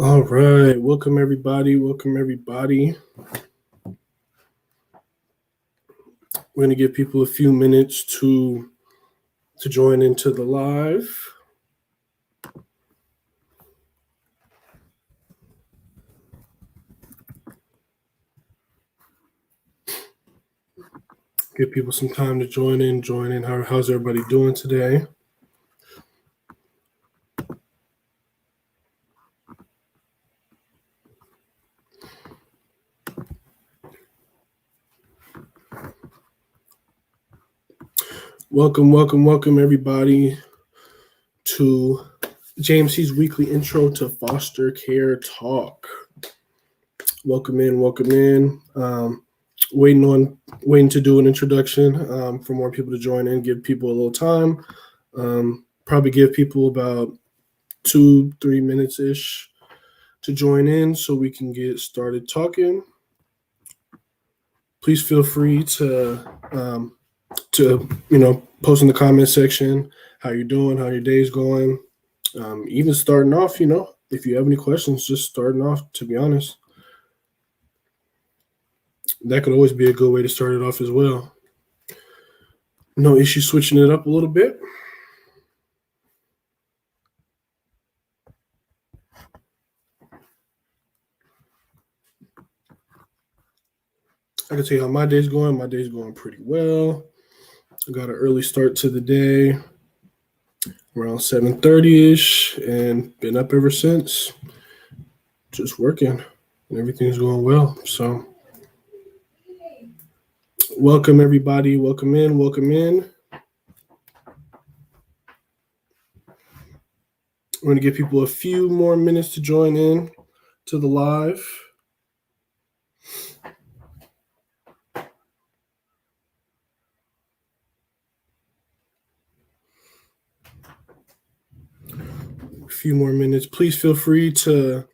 All right, welcome everybody. Welcome everybody. We're going to give people a few minutes to join into the live. Give people some time to join in. How's everybody doing today? Welcome everybody to JMC's weekly intro to foster care talk. Welcome in. Waiting to do an introduction for more people to join in. Give people a little time. Probably give people about 2-3 minutes ish to join in so we can get started talking. Please feel free to post in the comment section how you're doing, how your day's going. Even starting off, if you have any questions, just starting off, to be honest. That could always be a good way to start it off as well. No issue switching it up a little bit. I can tell you how my day's going. My day's going pretty well. I got an early start to the day, around 7:30-ish, and been up ever since. Just working, and everything's going well. So, welcome everybody. Welcome in. We're going to give people a few more minutes to join in to the live. A few more minutes. Please feel free to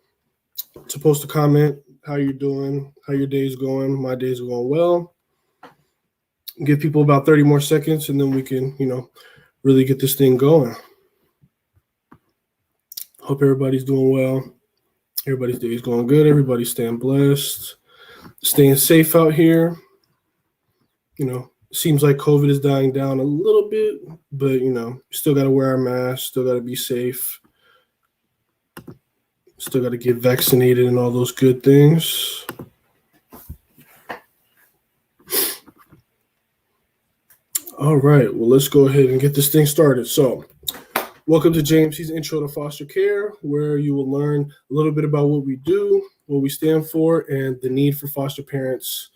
post a comment, how you're doing, how your day's going. My day's going well. Give people about 30 more seconds, and then we can, really get this thing going. Hope everybody's doing well. Everybody's day is going good. Everybody's staying blessed, staying safe out here. Seems like COVID is dying down a little bit, but, still got to wear our mask, still got to be safe, still got to get vaccinated and all those good things. All right, well, let's go ahead and get this thing started. So, welcome to JMC's Intro to Foster Care, where you will learn a little bit about what we do, what we stand for, and the need for foster parents,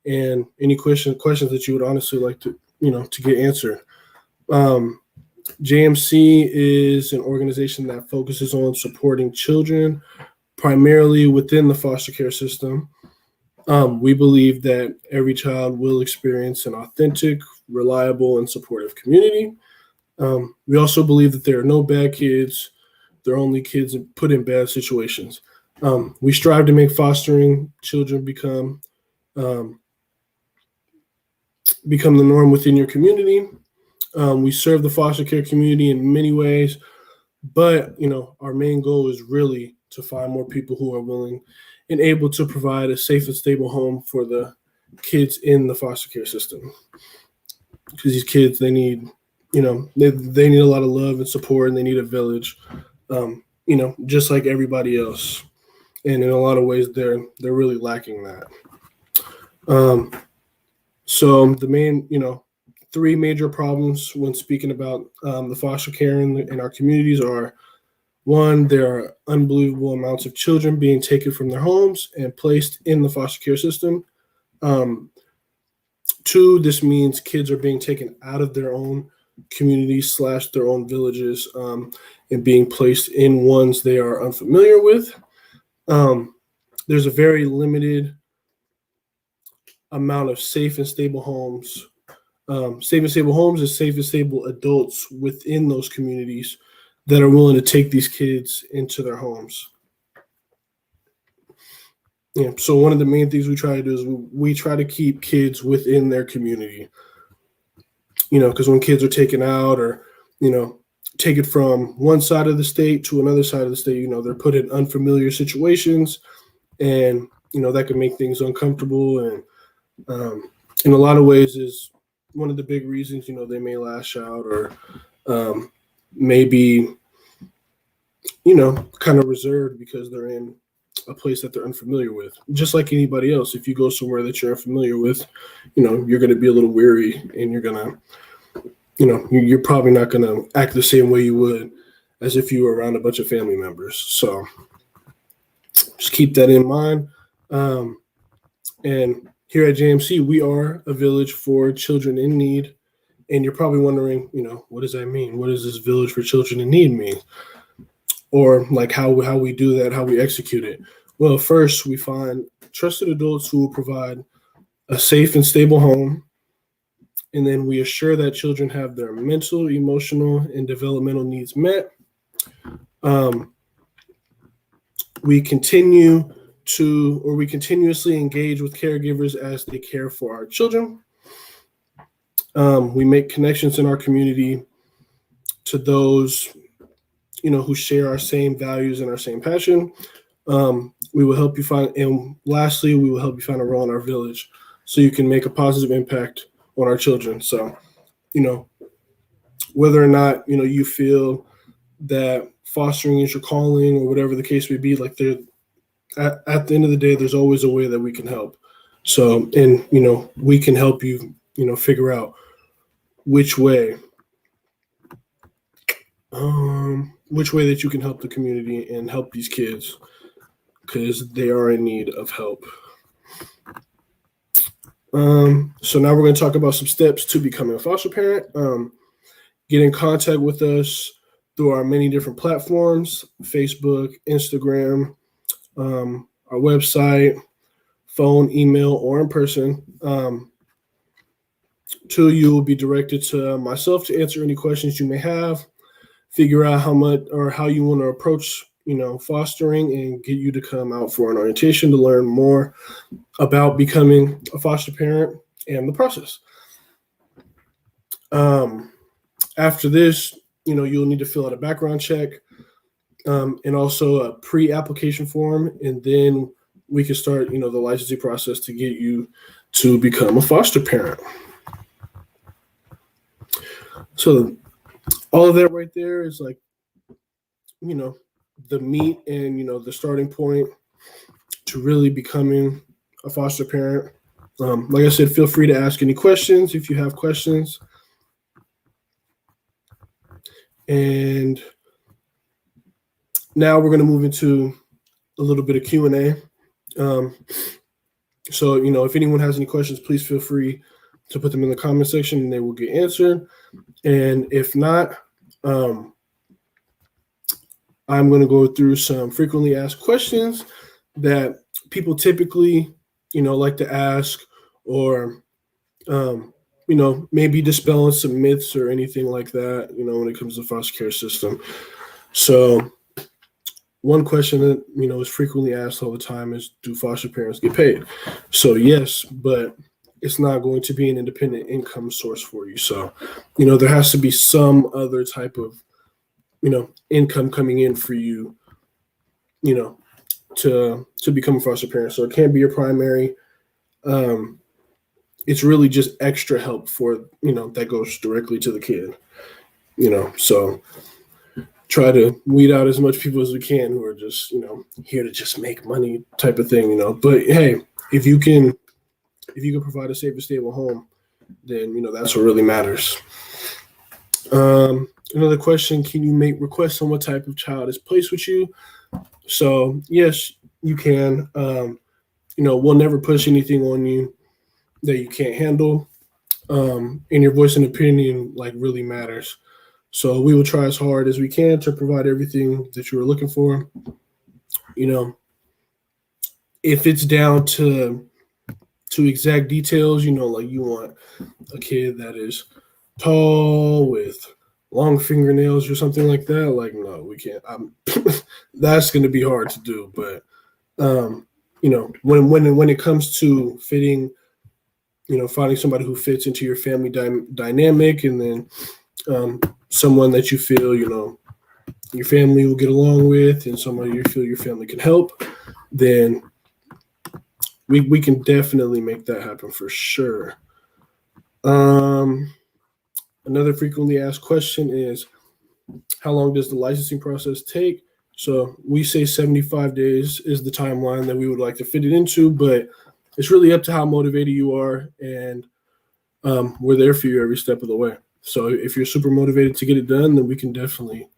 and any questions that you would honestly like to get answered. JMC is an organization that focuses on supporting children primarily within the foster care system. We believe that every child will experience an authentic, reliable, and supportive community. We also believe that there are no bad kids. There are only kids put in bad situations. We strive to make fostering children become the norm within your community. We serve the foster care community in many ways, but our main goal is really to find more people who are willing and able to provide a safe and stable home for the kids in the foster care system. Because these kids, they need, they need a lot of love and support, and they need a village, just like everybody else. And in a lot of ways, they're really lacking that. So the main, three major problems when speaking about the foster care in our communities are: one, there are unbelievable amounts of children being taken from their homes and placed in the foster care system. Two, this means kids are being taken out of their own communities / their own villages and being placed in ones they are unfamiliar with. There's a very limited amount of safe and stable homes. Safe and stable homes is safe and stable adults within those communities that are willing to take these kids into their homes. So one of the main things we try to do is we try to keep kids within their community. Because when kids are taken out or, take it from one side of the state to another side of the state. They're put in unfamiliar situations, and that can make things uncomfortable, and in a lot of ways is one of the big reasons they may lash out, or maybe kind of reserved because they're in a place that they're unfamiliar with. Just like anybody else, if you go somewhere that you're unfamiliar with, you're going to be a little weary, and you're going to you're probably not going to act the same way you would as if you were around a bunch of family members. So just keep that in mind. And here at JMC, we are a village for children in need. And you're probably wondering, what does that mean? What does this village for children in need mean? Or like how we do that, how we execute it. Well, first, we find trusted adults who will provide a safe and stable home. And then we assure that children have their mental, emotional, and developmental needs met. We continuously engage with caregivers as they care for our children. We make connections in our community to those, who share our same values and our same passion. We will help you find, and lastly, we will help you find a role in our village so you can make a positive impact on our children. So, whether or not, you feel that fostering is your calling or whatever the case may be, like at the end of the day, there's always a way that we can help. So, and, we can help you, figure out which way that you can help the community and help these kids, because they are in need of help. So now we're going to talk about some steps to becoming a foster parent. Get in contact with us through our many different platforms: Facebook, Instagram, our website, phone, email, or in person. You will be directed to myself to answer any questions you may have, figure out how much or how you want to approach, fostering, and get you to come out for an orientation to learn more about becoming a foster parent and the process. After this, you'll need to fill out a background check, and also a pre-application form, and then we can start, the licensing process to get you to become a foster parent. So all of that right there is like, the meat and, the starting point to really becoming a foster parent. Like I said, feel free to ask any questions if you have questions. And now we're going to move into a little bit of Q&A. So, if anyone has any questions, please feel free to put them in the comment section and they will get answered. And if not, I'm going to go through some frequently asked questions that people typically, like to ask, or, maybe dispelling some myths or anything like that, when it comes to the foster care system. So one question that, is frequently asked all the time is, do foster parents get paid? So yes, but it's not going to be an independent income source for you. So, there has to be some other type of, income coming in for you, to become a foster parent. So it can't be your primary. It's really just extra help for, that goes directly to the kid, so try to weed out as much people as we can who are just, here to just make money type of thing, but hey, if you can provide a safe and stable home, then, that's what really matters. Another question, can you make requests on what type of child is placed with you? So yes, you can. We'll never push anything on you that you can't handle. And your voice and opinion really matters. So we will try as hard as we can to provide everything that you are looking for. If it's down to exact details, you want a kid that is tall with long fingernails or something like that, no, we can't. That's going to be hard to do. But when it comes to fitting, finding somebody who fits into your family dynamic, and then someone that you feel, your family will get along with and someone you feel your family can help, then we can definitely make that happen for sure. Another frequently asked question is, how long does the licensing process take? So we say 75 days is the timeline that we would like to fit it into, but it's really up to how motivated you are, and we're there for you every step of the way. So if you're super motivated to get it done, then we can definitely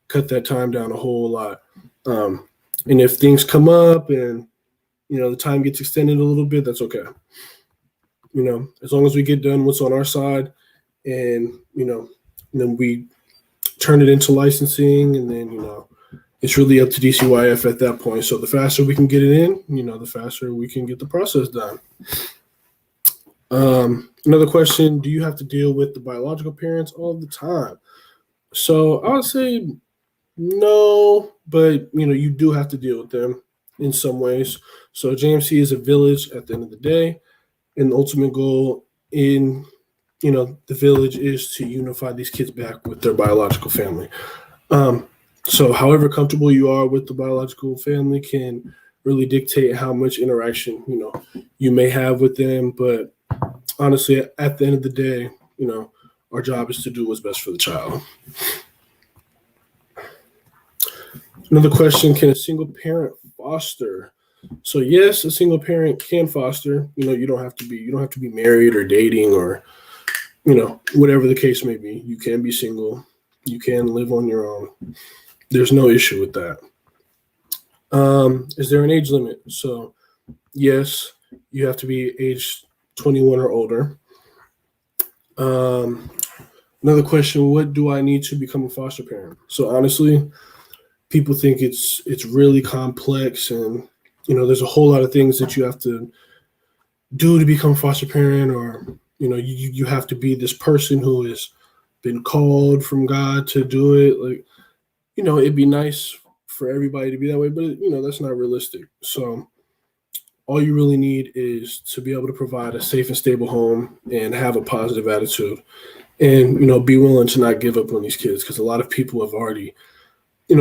cut that time down a whole lot. And if things come up and the time gets extended a little bit, that's okay. As long as we get done what's on our side, and then we turn it into licensing, and then it's really up to DCYF at that point. So the faster we can get it in, the faster we can get the process done. Another question: do you have to deal with the biological parents all the time? So I would say no, but you do have to deal with them in some ways. So JMC is a village at the end of the day, and the ultimate goal in the village is to unify these kids back with their biological family. So however comfortable you are with the biological family can really dictate how much interaction you may have with them. But honestly, at the end of the day, our job is to do what's best for the child. Another question: can a single parent foster? So yes, a single parent can foster. You don't have to be married or dating or whatever the case may be. You can be single. You can live on your own. There's no issue with that. Is there an age limit? So yes, you have to be age 21 or older. Another question: what do I need to become a foster parent? So honestly, people think it's really complex, and there's a whole lot of things that you have to do to become a foster parent, or you have to be this person who has been called from God to do it. Like, it'd be nice for everybody to be that way, but that's not realistic. So all you really need is to be able to provide a safe and stable home and have a positive attitude, and be willing to not give up on these kids, because a lot of people have already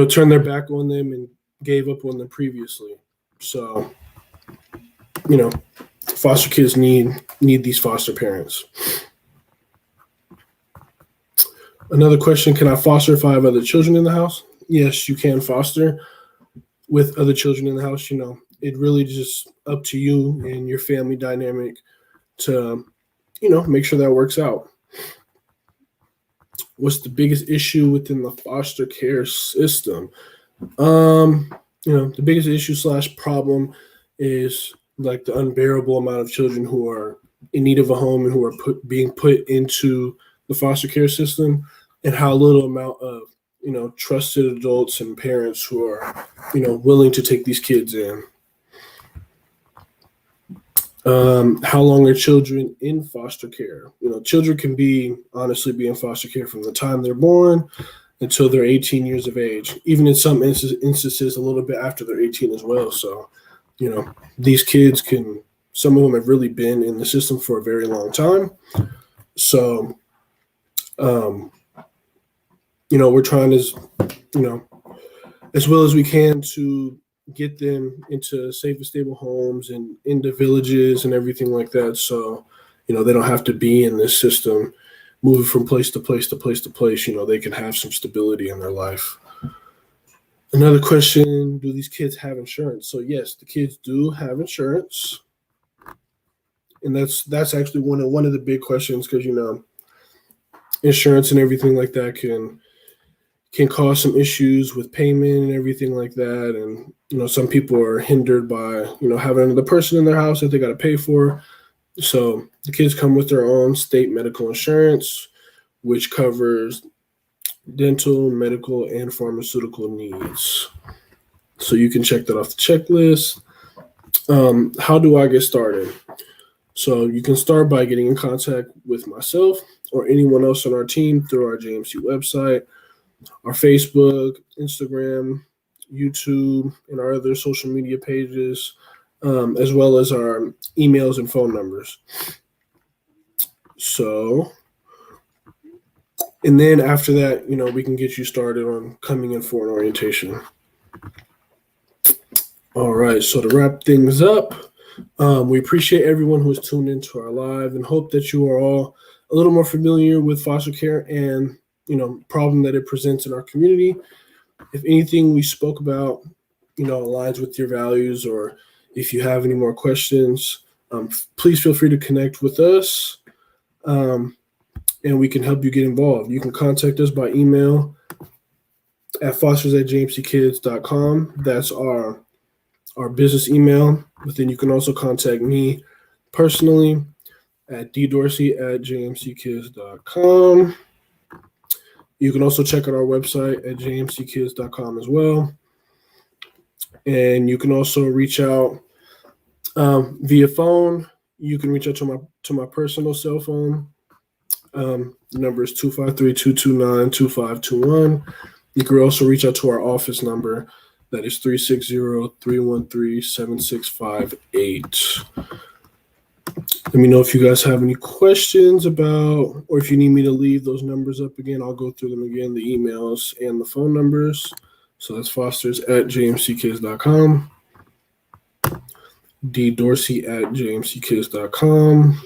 turned their back on them and gave up on them previously. So foster kids need these foster parents. Another question: can I foster if I have other children in the house? Yes, you can foster with other children in the house. It really just up to you and your family dynamic to make sure that works out. What's the biggest issue within the foster care system? The biggest issue / problem is like the unbearable amount of children who are in need of a home and who are being put into the foster care system, and how little amount of trusted adults and parents who are willing to take these kids in. How long are children in foster care? Children can honestly be in foster care from the time they're born until they're 18 years of age, even in some instances a little bit after they're 18 as well. So, these kids some of them have really been in the system for a very long time. So, we're trying as well as we can to get them into safe and stable homes and into villages and everything like that. So, they don't have to be in this system, moving from place to place to place to place. They can have some stability in their life. Another question: do these kids have insurance? So yes, the kids do have insurance. And that's actually one of the big questions, because, insurance and everything like that can cause some issues with payment and everything like that. And, some people are hindered by, having another person in their house that they got to pay for. So the kids come with their own state medical insurance, which covers dental, medical, and pharmaceutical needs. So you can check that off the checklist. How do I get started? So you can start by getting in contact with myself or anyone else on our team through our JMC website, our Facebook, Instagram, YouTube, and our other social media pages, as well as our emails and phone numbers. So And then after that, we can get you started on coming in for an orientation. All right, so to wrap things up, we appreciate everyone who has tuned into our live and hope that you are all a little more familiar with foster care and, problem that it presents in our community. If anything we spoke about, aligns with your values, or if you have any more questions, please feel free to connect with us, and we can help you get involved. You can contact us by email at fosters@jmckids.com. That's our business email. But then you can also contact me personally at ddorsey@jmckids.com. You can also check out our website at jmckids.com as well. And you can also reach out via phone. You can reach out to my personal cell phone. The number is 253-229-2521. You can also reach out to our office number. That is 360-313-7658. Let me know if you guys have any questions about, or if you need me to leave those numbers up again. I'll go through them again, the emails and the phone numbers. So that's fosters@jmckids.com, ddorsey@jmckids.com.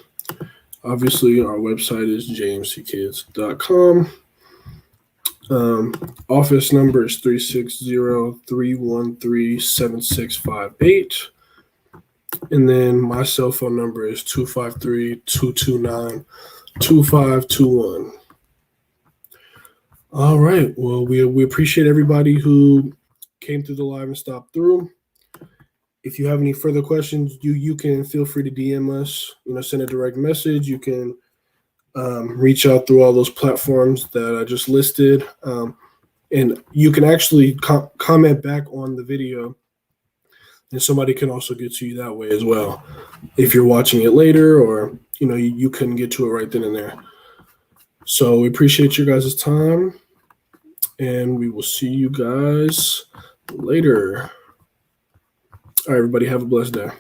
Obviously, our website is jmckids.com. Office number is 360-313-7658. And then my cell phone number is 253-229-2521. All right. Well, we appreciate everybody who came through the live and stopped through. If you have any further questions, you can feel free to DM us, send a direct message. You can reach out through all those platforms that I just listed. And you can actually comment back on the video, and somebody can also get to you that way as well. If you're watching it later, or, you couldn't get to it right then and there. So we appreciate your guys' time, and we will see you guys later. All right, everybody, have a blessed day.